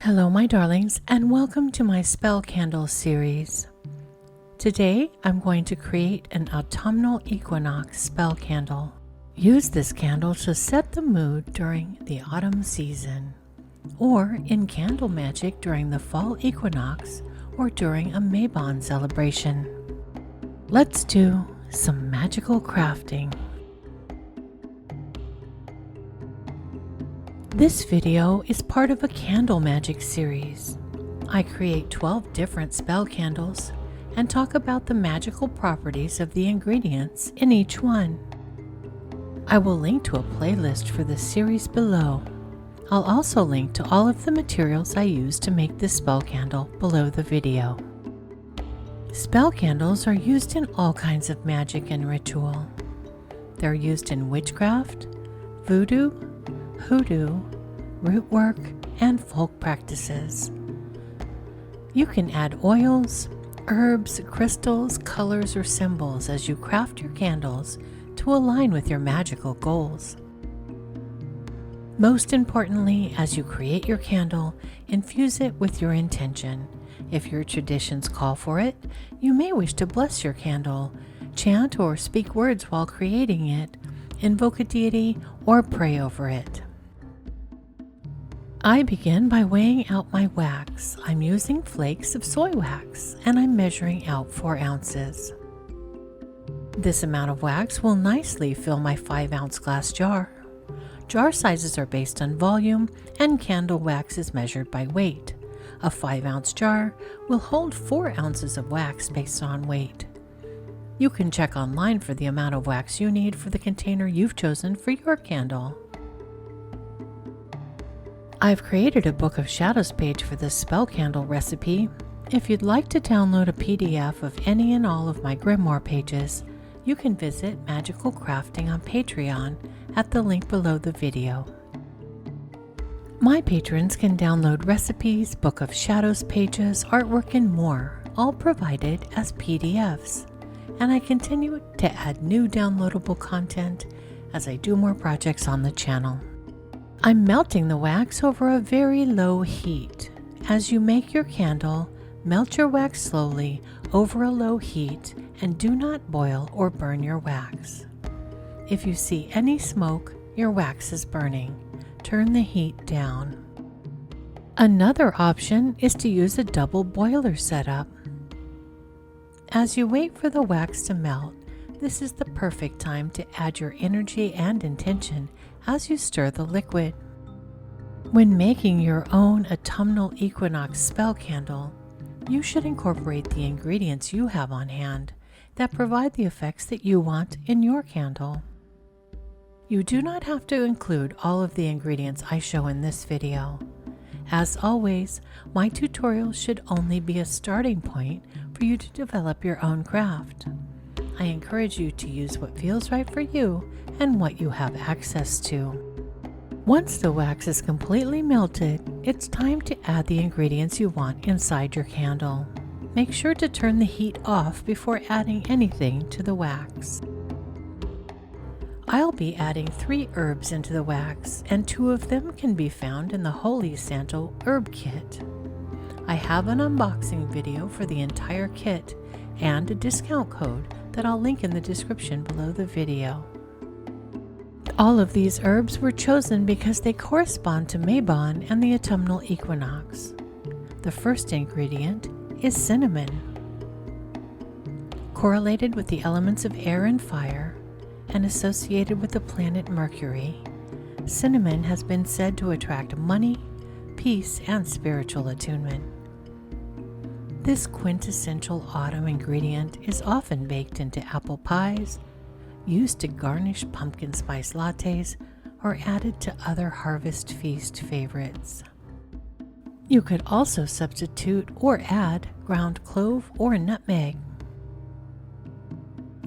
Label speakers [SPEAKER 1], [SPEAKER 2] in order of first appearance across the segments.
[SPEAKER 1] Hello my darlings, and welcome to my spell candle series. Today I'm going to create an Autumnal Equinox spell candle. Use this candle to set the mood during the autumn season, or in candle magic during the fall equinox or during a Mabon celebration. Let's do some magical crafting. This video is part of a candle magic series. I create 12 different spell candles and talk about the magical properties of the ingredients in each one. I will link to a playlist for this series below. I'll also link to all of the materials I use to make this spell candle below the video. Spell candles are used in all kinds of magic and ritual. They're used in witchcraft, voodoo, hoodoo, root work, and folk practices. You can add oils, herbs, crystals, colors, or symbols as you craft your candles to align with your magical goals. Most importantly, as you create your candle, infuse it with your intention. If your traditions call for it, you may wish to bless your candle, chant or speak words while creating it, invoke a deity, or pray over it. I begin by weighing out my wax. I'm using flakes of soy wax and I'm measuring out 4 ounces. This amount of wax will nicely fill my 5-ounce glass jar. Jar sizes are based on volume and candle wax is measured by weight. A 5-ounce jar will hold 4 ounces of wax based on weight. You can check online for the amount of wax you need for the container you've chosen for your candle. I've created a Book of Shadows page for this spell candle recipe. If you'd like to download a PDF of any and all of my grimoire pages, you can visit Magical Crafting on Patreon at the link below the video. My patrons can download recipes, Book of Shadows pages, artwork, and more, all provided as PDFs. And I continue to add new downloadable content as I do more projects on the channel. I'm melting the wax over a very low heat. As you make your candle, melt your wax slowly over a low heat and do not boil or burn your wax. If you see any smoke, your wax is burning. Turn the heat down. Another option is to use a double boiler setup. As you wait for the wax to melt, this is the perfect time to add your energy and intention as you stir the liquid. When making your own Autumnal Equinox spell candle, you should incorporate the ingredients you have on hand that provide the effects that you want in your candle. You do not have to include all of the ingredients I show in this video. As always, my tutorials should only be a starting point for you to develop your own craft. I encourage you to use what feels right for you and what you have access to. Once the wax is completely melted, it's time to add the ingredients you want inside your candle. Make sure to turn the heat off before adding anything to the wax. I'll be adding 3 herbs into the wax, and 2 of them can be found in the Holy Santee herb kit. I have an unboxing video for the entire kit and a discount code that I'll link in the description below the video. All of these herbs were chosen because they correspond to Mabon and the Autumnal Equinox. The first ingredient is cinnamon. Correlated with the elements of air and fire and associated with the planet Mercury, cinnamon has been said to attract money, peace, and spiritual attunement. This quintessential autumn ingredient is often baked into apple pies, used to garnish pumpkin spice lattes, or added to other harvest feast favorites. You could also substitute or add ground clove or nutmeg.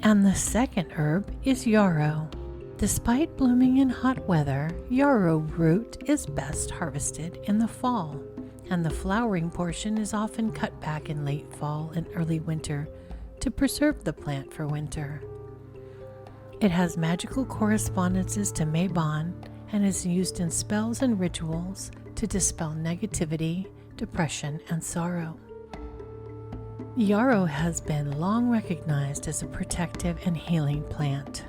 [SPEAKER 1] And the second herb is yarrow. Despite blooming in hot weather, yarrow root is best harvested in the fall, and the flowering portion is often cut back in late fall and early winter to preserve the plant for winter. It has magical correspondences to Mabon and is used in spells and rituals to dispel negativity, depression, and sorrow. Yarrow has been long recognized as a protective and healing plant.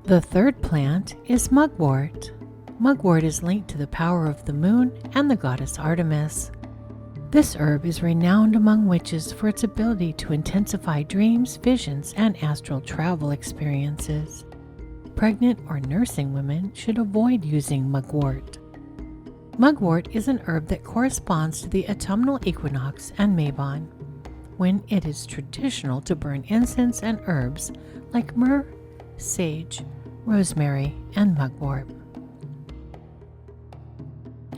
[SPEAKER 1] The third plant is mugwort. Mugwort is linked to the power of the moon and the goddess Artemis. This herb is renowned among witches for its ability to intensify dreams, visions, and astral travel experiences. Pregnant or nursing women should avoid using mugwort. Mugwort is an herb that corresponds to the autumnal equinox and Mabon, when it is traditional to burn incense and herbs like myrrh, sage, rosemary, and mugwort.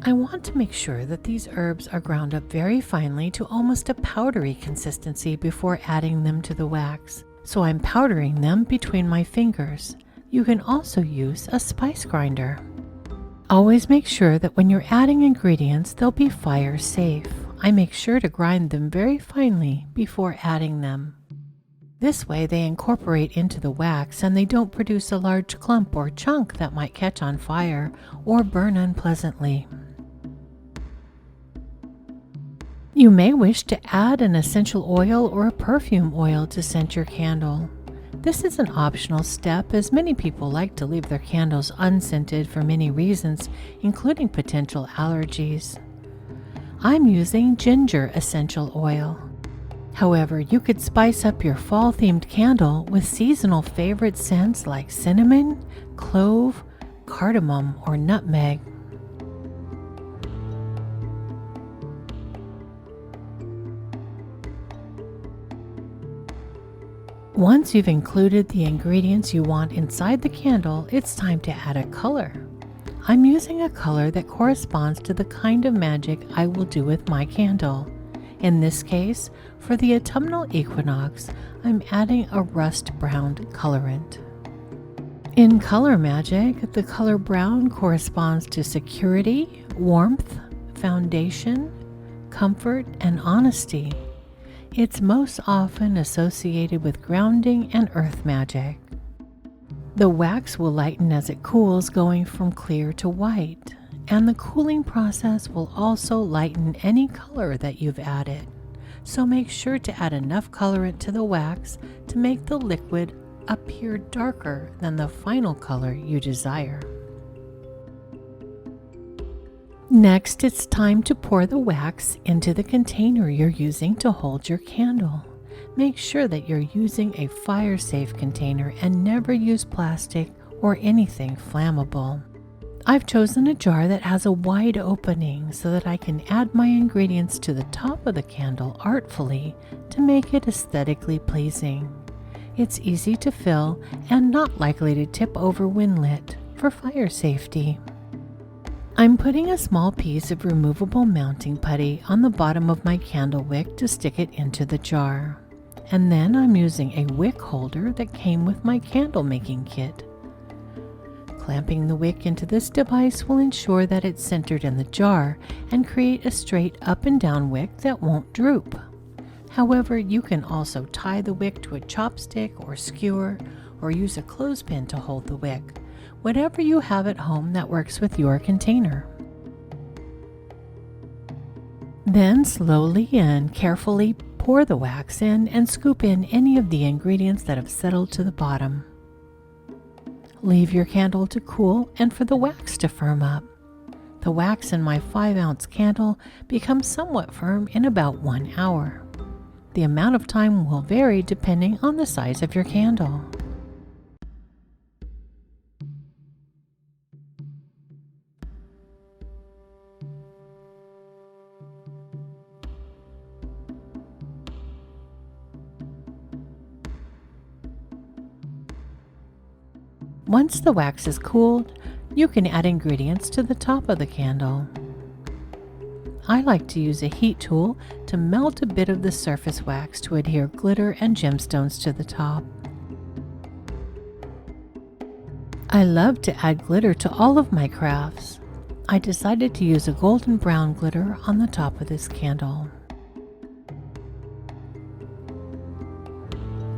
[SPEAKER 1] I want to make sure that these herbs are ground up very finely to almost a powdery consistency before adding them to the wax, so I'm powdering them between my fingers. You can also use a spice grinder. Always make sure that when you're adding ingredients, they'll be fire safe. I make sure to grind them very finely before adding them. This way they incorporate into the wax and they don't produce a large clump or chunk that might catch on fire or burn unpleasantly. You may wish to add an essential oil or a perfume oil to scent your candle. This is an optional step, as many people like to leave their candles unscented for many reasons, including potential allergies. I'm using ginger essential oil. However, you could spice up your fall-themed candle with seasonal favorite scents like cinnamon, clove, cardamom, or nutmeg. Once you've included the ingredients you want inside the candle, it's time to add a color. I'm using a color that corresponds to the kind of magic I will do with my candle. In this case, for the autumnal equinox, I'm adding a rust-browned colorant. In color magic, the color brown corresponds to security, warmth, foundation, comfort, and honesty. It's most often associated with grounding and earth magic. The wax will lighten as it cools, going from clear to white, and the cooling process will also lighten any color that you've added. So make sure to add enough colorant to the wax to make the liquid appear darker than the final color you desire. Next, it's time to pour the wax into the container you're using to hold your candle. Make sure that you're using a fire-safe container and never use plastic or anything flammable. I've chosen a jar that has a wide opening so that I can add my ingredients to the top of the candle artfully to make it aesthetically pleasing. It's easy to fill and not likely to tip over when lit for fire safety. I'm putting a small piece of removable mounting putty on the bottom of my candle wick to stick it into the jar. And then I'm using a wick holder that came with my candle making kit. Clamping the wick into this device will ensure that it's centered in the jar and create a straight up and down wick that won't droop. However, you can also tie the wick to a chopstick or skewer, or use a clothespin to hold the wick, whatever you have at home that works with your container. Then slowly and carefully pour the wax in and scoop in any of the ingredients that have settled to the bottom. Leave your candle to cool and for the wax to firm up. The wax in my 5-ounce candle becomes somewhat firm in about 1 hour. The amount of time will vary depending on the size of your candle. Once the wax is cooled, you can add ingredients to the top of the candle. I like to use a heat tool to melt a bit of the surface wax to adhere glitter and gemstones to the top. I love to add glitter to all of my crafts. I decided to use a golden brown glitter on the top of this candle.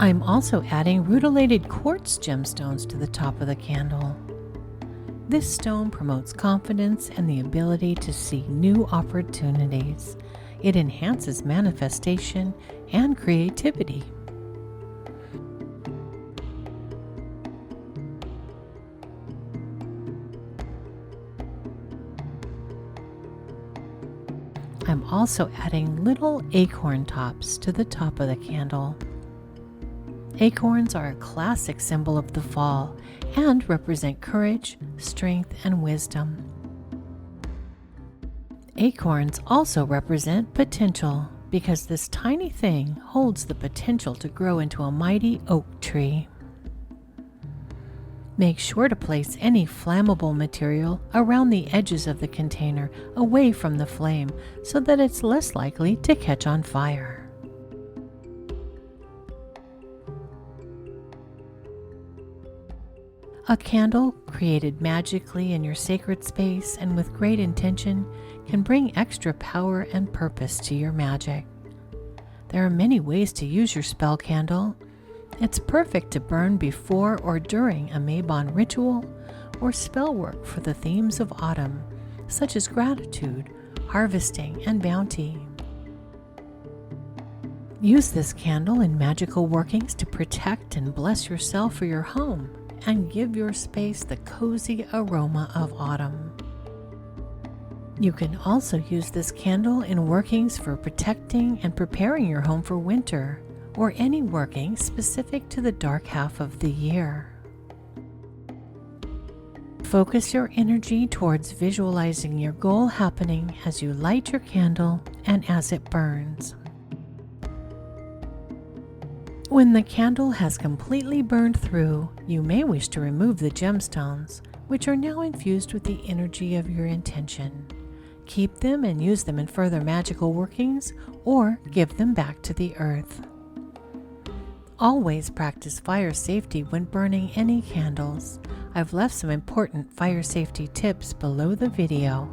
[SPEAKER 1] I'm also adding rutilated quartz gemstones to the top of the candle. This stone promotes confidence and the ability to see new opportunities. It enhances manifestation and creativity. I'm also adding little acorn tops to the top of the candle. Acorns are a classic symbol of the fall and represent courage, strength, and wisdom. Acorns also represent potential because this tiny thing holds the potential to grow into a mighty oak tree. Make sure to place any flammable material around the edges of the container away from the flame so that it's less likely to catch on fire. A candle created magically in your sacred space and with great intention can bring extra power and purpose to your magic. There are many ways to use your spell candle. It's perfect to burn before or during a Mabon ritual or spell work for the themes of autumn, such as gratitude, harvesting, and bounty. Use this candle in magical workings to protect and bless yourself or your home and give your space the cozy aroma of autumn. You can also use this candle in workings for protecting and preparing your home for winter, or any working specific to the dark half of the year. Focus your energy towards visualizing your goal happening as you light your candle and as it burns. When the candle has completely burned through, you may wish to remove the gemstones, which are now infused with the energy of your intention. Keep them and use them in further magical workings, or give them back to the earth. Always practice fire safety when burning any candles. I've left some important fire safety tips below the video.